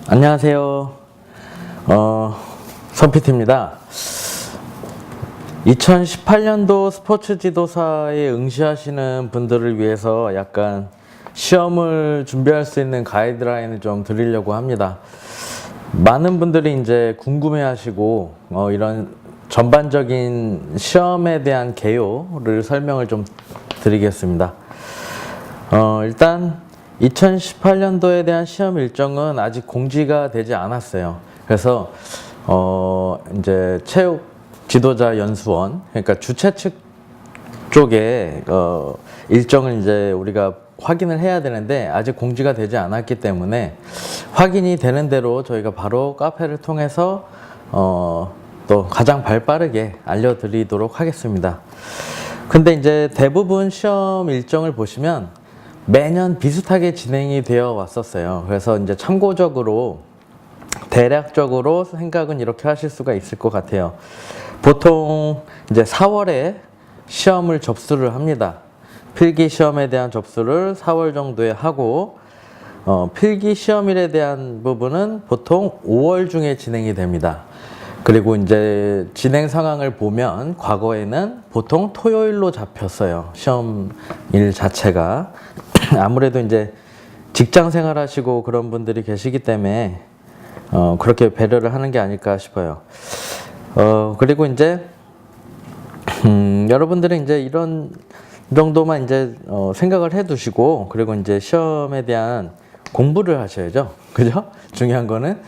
안녕하세요. 선PT입니다. 2018년도 스포츠 지도사에 응시하시는 분들을 위해서 약간 시험을 준비할 수 있는 가이드라인을 좀 드리려고 합니다. 많은 분들이 이제 궁금해 하시고, 이런 전반적인 시험에 대한 개요를 설명을 좀 드리겠습니다. 일단, 2018년도에 대한 시험 일정은 아직 공지가 되지 않았어요. 그래서 이제 체육 지도자 연수원, 그러니까 주최 측 쪽에 일정을 이제 우리가 확인을 해야 되는데 아직 공지가 되지 않았기 때문에 확인이 되는 대로 저희가 바로 카페를 통해서 또 가장 발빠르게 알려드리도록 하겠습니다. 근데 이제 대부분 시험 일정을 보시면 매년 비슷하게 진행이 되어 왔었어요. 그래서 이제 참고적으로 대략적으로 생각은 이렇게 하실 수가 있을 것 같아요. 보통 이제 4월에 시험을 접수를 합니다. 필기 시험에 대한 접수를 4월 정도에 하고 필기 시험일에 대한 부분은 보통 5월 중에 진행이 됩니다. 그리고 이제 진행 상황을 보면 과거에는 보통 토요일로 잡혔어요. 시험일 자체가. 아무래도 이제 직장 생활 하시고 그런 분들이 계시기 때문에 그렇게 배려를 하는 게 아닐까 싶어요. 그리고 이제 여러분들이 이제 이런 정도만 이제 생각을 해 두시고, 그리고 이제 시험에 대한 공부를 하셔야죠. 그죠? 중요한 거는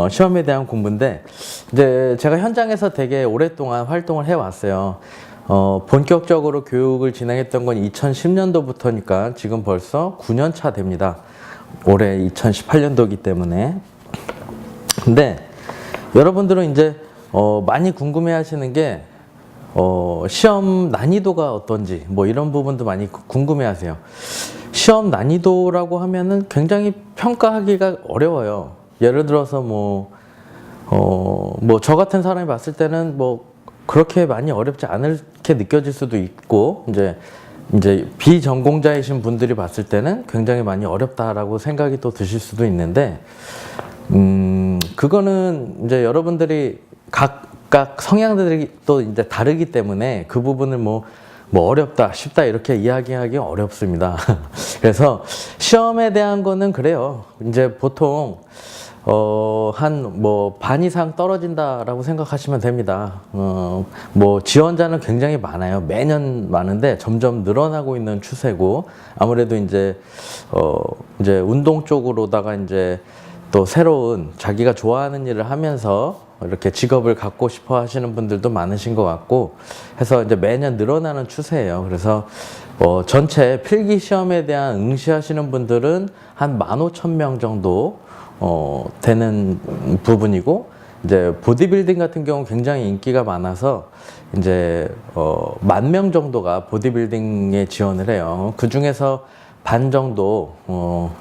시험에 대한 공부인데, 이제 제가 현장에서 되게 오랫동안 활동을 해 왔어요. 본격적으로 교육을 진행했던 건 2010년도부터니까 지금 벌써 9년 차 됩니다. 올해 2018년도이기 때문에. 근데 여러분들은 이제 많이 궁금해 하시는 게 시험 난이도가 어떤지 뭐 이런 부분도 많이 궁금해 하세요. 시험 난이도라고 하면은 굉장히 평가하기가 어려워요. 예를 들어서 뭐 저 같은 사람이 봤을 때는 뭐 그렇게 많이 어렵지 않게 느껴질 수도 있고, 이제 비전공자이신 분들이 봤을 때는 굉장히 많이 어렵다라고 생각이 또 드실 수도 있는데, 그거는 이제 여러분들이 각각 성향들이 또 이제 다르기 때문에 그 부분을 뭐 어렵다, 쉽다 이렇게 이야기하기 어렵습니다. 그래서 시험에 대한 거는 그래요. 이제 보통 한 반 이상 떨어진다라고 생각하시면 됩니다. 지원자는 굉장히 많아요. 매년 많은데 점점 늘어나고 있는 추세고, 아무래도 이제 운동 쪽으로다가 이제 또 새로운 자기가 좋아하는 일을 하면서 이렇게 직업을 갖고 싶어 하시는 분들도 많으신 것 같고 해서 이제 매년 늘어나는 추세예요. 그래서 전체 필기 시험에 대한 응시하시는 분들은 한 15,000명 정도 되는 부분이고, 이제 보디빌딩 같은 경우 굉장히 인기가 많아서 이제 10,000명 정도가 보디빌딩에 지원을 해요. 그 중에서 반 정도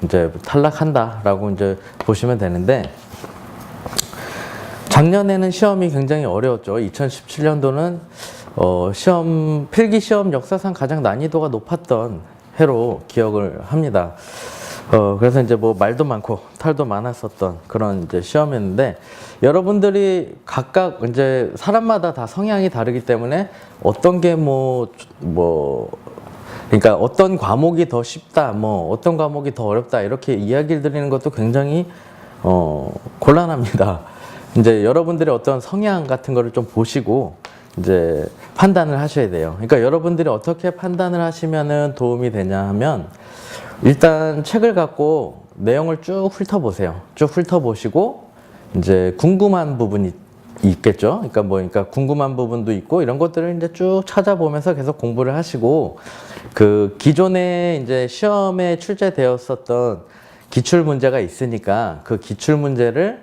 이제 탈락한다라고 이제 보시면 되는데, 작년에는 시험이 굉장히 어려웠죠. 2017년도는 필기 시험 역사상 가장 난이도가 높았던 해로 기억을 합니다. 그래서 이제 말도 많고 탈도 많았었던 그런 이제 시험이었는데, 여러분들이 각각 이제 사람마다 다 성향이 다르기 때문에 어떤 게 그러니까 어떤 과목이 더 쉽다, 어떤 과목이 더 어렵다 이렇게 이야기를 드리는 것도 굉장히 곤란합니다. 이제 여러분들의 어떤 성향 같은 거를 좀 보시고 이제 판단을 하셔야 돼요. 그러니까 여러분들이 어떻게 판단을 하시면은 도움이 되냐 하면, 일단 책을 갖고 내용을 쭉 훑어보세요. 쭉 훑어보시고 이제 궁금한 부분이 있겠죠. 그러니까 궁금한 부분도 있고 이런 것들을 이제 쭉 찾아보면서 계속 공부를 하시고, 그 기존에 이제 시험에 출제되었었던 기출 문제가 있으니까 그 기출 문제를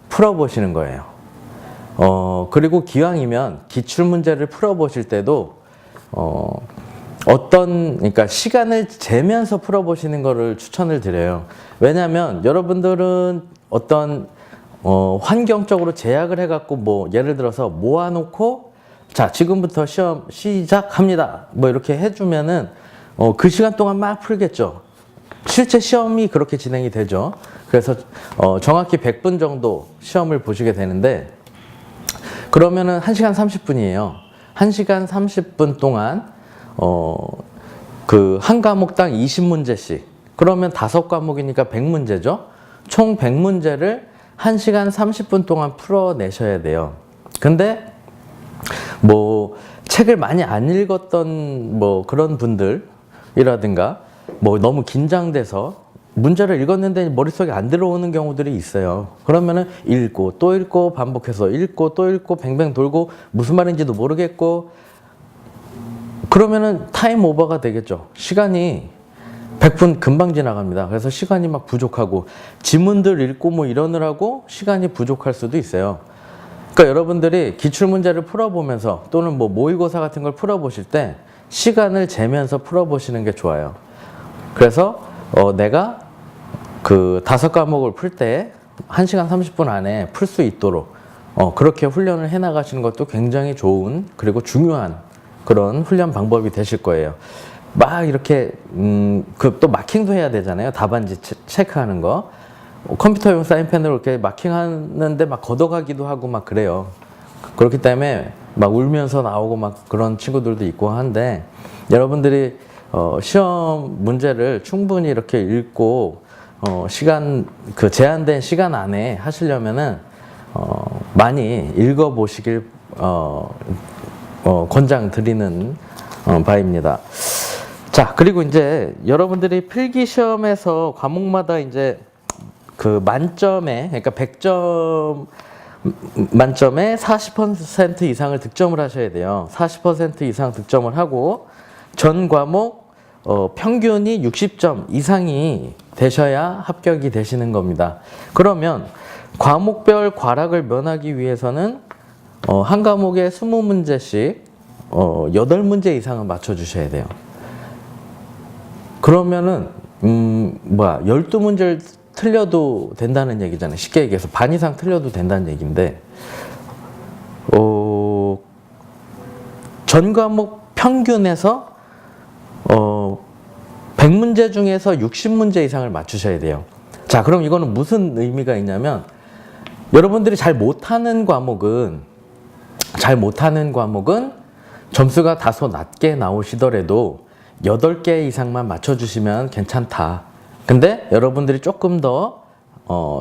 풀어보시는 거예요. 그리고 기왕이면 기출 문제를 풀어보실 때도 그러니까 시간을 재면서 풀어보시는 거를 추천을 드려요. 왜냐하면 여러분들은 어떤 환경적으로 제약을 해갖고 예를 들어서 모아놓고 자 지금부터 시험 시작합니다 이렇게 해주면은 그 시간 동안 막 풀겠죠. 실제 시험이 그렇게 진행이 되죠. 그래서 정확히 100분 정도 시험을 보시게 되는데 그러면은 1시간 30분이에요. 1시간 30분 동안 그 한 과목당 20문제씩 그러면 5과목이니까 100문제죠. 총 100문제를 1시간 30분 동안 풀어내셔야 돼요. 근데 뭐 책을 많이 안 읽었던 뭐 그런 분들이라든가 뭐 너무 긴장돼서 문제를 읽었는데 머릿속에 안 들어오는 경우들이 있어요. 그러면은 읽고 또 읽고 반복해서 읽고 또 읽고 뱅뱅 돌고 무슨 말인지도 모르겠고 그러면은 타임 오버가 되겠죠. 시간이 100분 금방 지나갑니다. 그래서 시간이 막 부족하고 지문들 읽고 뭐 이러느라고 시간이 부족할 수도 있어요. 그러니까 여러분들이 기출문제를 풀어보면서 또는 뭐 모의고사 같은 걸 풀어보실 때 시간을 재면서 풀어보시는 게 좋아요. 그래서 내가 그 5과목을 풀 때 1시간 30분 안에 풀 수 있도록 그렇게 훈련을 해나가시는 것도 굉장히 좋은 그리고 중요한 그런 훈련 방법이 되실 거예요. 막 이렇게 그 또 마킹도 해야 되잖아요. 답안지 체크하는 거. 컴퓨터용 사인펜으로 이렇게 마킹하는데 막 걷어가기도 하고 막 그래요. 그렇기 때문에 막 울면서 나오고 막 그런 친구들도 있고 한데 여러분들이 시험 문제를 충분히 이렇게 읽고 시간 그 제한된 시간 안에 하시려면은 많이 읽어보시길 권장드리는 바입니다. 자, 그리고 이제 여러분들이 필기 시험에서 과목마다 이제 그 만점에 그러니까 100점 만점에 40% 이상을 득점을 하셔야 돼요. 40% 이상 득점을 하고 전 과목 평균이 60점 이상이 되셔야 합격이 되시는 겁니다. 그러면 과목별 과락을 면하기 위해서는 한 과목에 20문제씩 8문제 이상은 맞춰주셔야 돼요. 그러면은 12문제를 틀려도 된다는 얘기잖아요. 쉽게 얘기해서 반 이상 틀려도 된다는 얘기인데 전 과목 평균에서 100문제 중에서 60문제 이상을 맞추셔야 돼요. 자, 그럼 이거는 무슨 의미가 있냐면 여러분들이 잘 못하는 과목은 점수가 다소 낮게 나오시더라도 8개 이상만 맞춰주시면 괜찮다. 근데 여러분들이 조금 더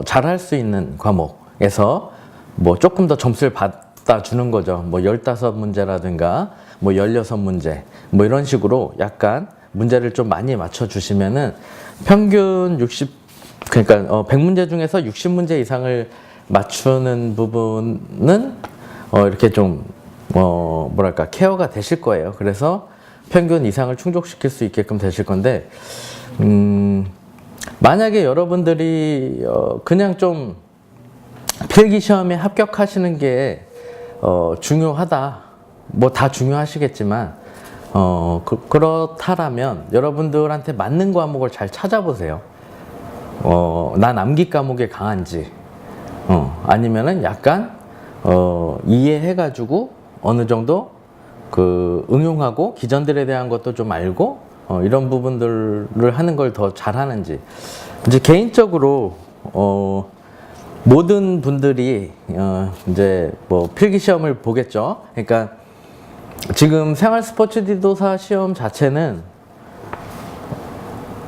잘할 수 있는 과목에서 뭐 조금 더 점수를 받아주는 거죠. 뭐 15문제라든가 뭐 16문제 뭐 이런 식으로 약간 문제를 좀 많이 맞춰주시면은 평균 그러니까 100문제 중에서 60문제 이상을 맞추는 부분은 이렇게 좀 뭐랄까 케어가 되실 거예요. 그래서 평균 이상을 충족시킬 수 있게끔 되실 건데 만약에 여러분들이 그냥 좀 필기시험에 합격하시는 게 중요하다. 뭐 다 중요하시겠지만 그렇다라면 여러분들한테 맞는 과목을 잘 찾아보세요. 난 암기 과목에 강한지 아니면은 약간 이해해가지고 어느 정도 그 응용하고 기전들에 대한 것도 좀 알고 이런 부분들을 하는 걸 더 잘하는지 이제 개인적으로 모든 분들이 이제 뭐 필기 시험을 보겠죠. 그러니까 지금 생활 스포츠 지도사 시험 자체는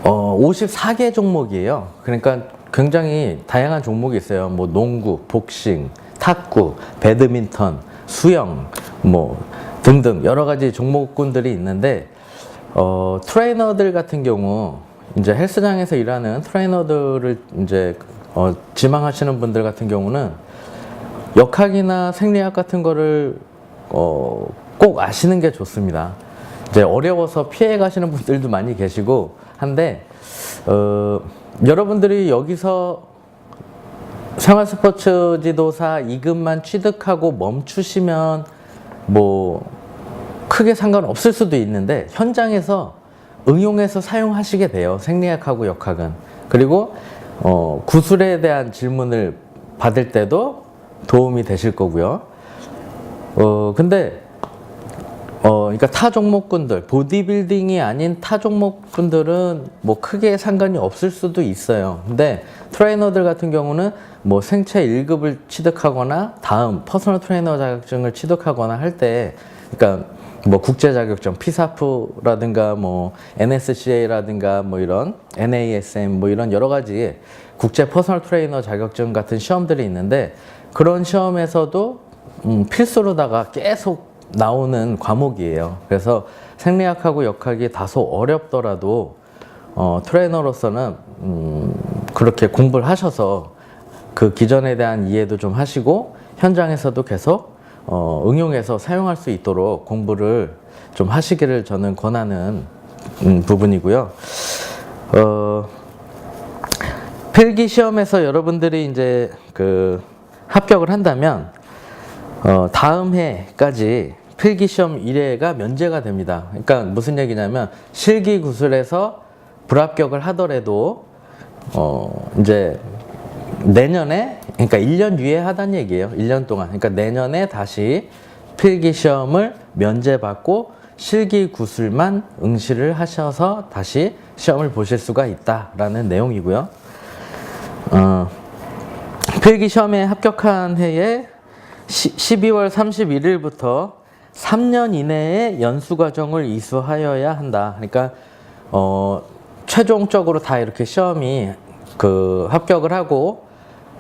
54개 종목이에요. 그러니까 굉장히 다양한 종목이 있어요. 뭐 농구, 복싱, 탁구, 배드민턴, 수영, 뭐 등등 여러 가지 종목군들이 있는데 트레이너들 같은 경우 이제 헬스장에서 일하는 트레이너들을 이제 지망하시는 분들 같은 경우는 역학이나 생리학 같은 거를 꼭 아시는 게 좋습니다. 이제 어려워서 피해 가시는 분들도 많이 계시고 한데 여러분들이 여기서 생활 스포츠 지도사 2급만 취득하고 멈추시면 뭐 크게 상관없을 수도 있는데 현장에서 응용해서 사용하시게 돼요. 생리학하고 역학은. 그리고 구술에 대한 질문을 받을 때도 도움이 되실 거고요. 근데 그러니까 타 종목군들, 보디빌딩이 아닌 타 종목군들은 뭐 크게 상관이 없을 수도 있어요. 근데 트레이너들 같은 경우는 뭐 생체 1급을 취득하거나 다음 퍼스널 트레이너 자격증을 취득하거나 할 때, 그러니까 뭐 국제 자격증, 피사프라든가 뭐 NSCA라든가 뭐 이런 NASM 뭐 이런 여러 가지 국제 퍼스널 트레이너 자격증 같은 시험들이 있는데, 그런 시험에서도 필수로다가 계속 나오는 과목이에요. 그래서 생리학하고 역학이 다소 어렵더라도 트레이너로서는 그렇게 공부를 하셔서 그 기전에 대한 이해도 좀 하시고 현장에서도 계속 응용해서 사용할 수 있도록 공부를 좀 하시기를 저는 권하는 부분이고요. 필기 시험에서 여러분들이 이제 그 합격을 한다면 다음 해까지 필기 시험 1회가 면제가 됩니다. 그러니까 무슨 얘기냐면 실기 구술에서 불합격을 하더라도 이제 내년에, 그러니까 1년 유예하다는 얘기예요. 1년 동안. 그러니까 내년에 다시 필기 시험을 면제받고 실기 구술만 응시를 하셔서 다시 시험을 보실 수가 있다라는 내용이고요. 필기 시험에 합격한 해에 12월 31일부터 3년 이내에 연수과정을 이수하여야 한다. 그러니까 최종적으로 다 이렇게 시험이 그 합격을 하고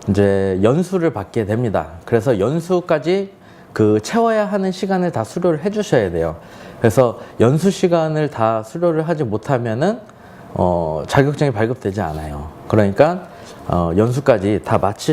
이제 연수를 받게 됩니다. 그래서 연수까지 그 채워야 하는 시간을 다 수료를 해 주셔야 돼요. 그래서 연수 시간을 다 수료를 하지 못하면은 자격증이 발급되지 않아요. 그러니까 연수까지 다 마치